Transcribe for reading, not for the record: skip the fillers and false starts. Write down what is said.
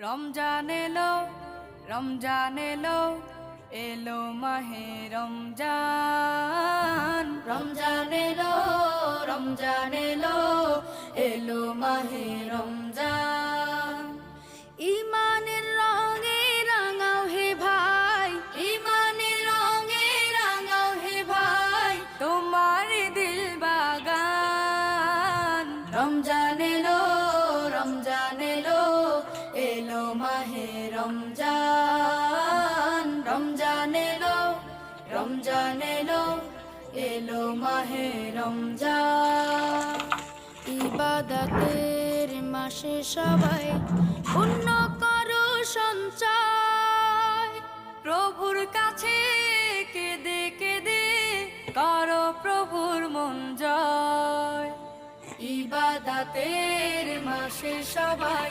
রমজান এলো, রমজান এলো, এলো মাহে রমজান। রমজান এলো, রমজান এলো, এলো মাহে রমজান। ইমানের রঙে রাঙাও হে ভাই, ইমানের রঙে রাঙাও হে ভাই, তোমার দিল বাগান। রমজান এলো, রমজান এলো, এলো মাহে রমজান। রমজান এলো, রমজান এলো, এলো মাহে রমজান। ইবাদতের মাসে সবাই পুণ্য করো সঞ্চয়, প্রভুর কাছে কেঁদে কেঁদে করো প্রভুর মন জয়। ইবাদতের মাসে সবাই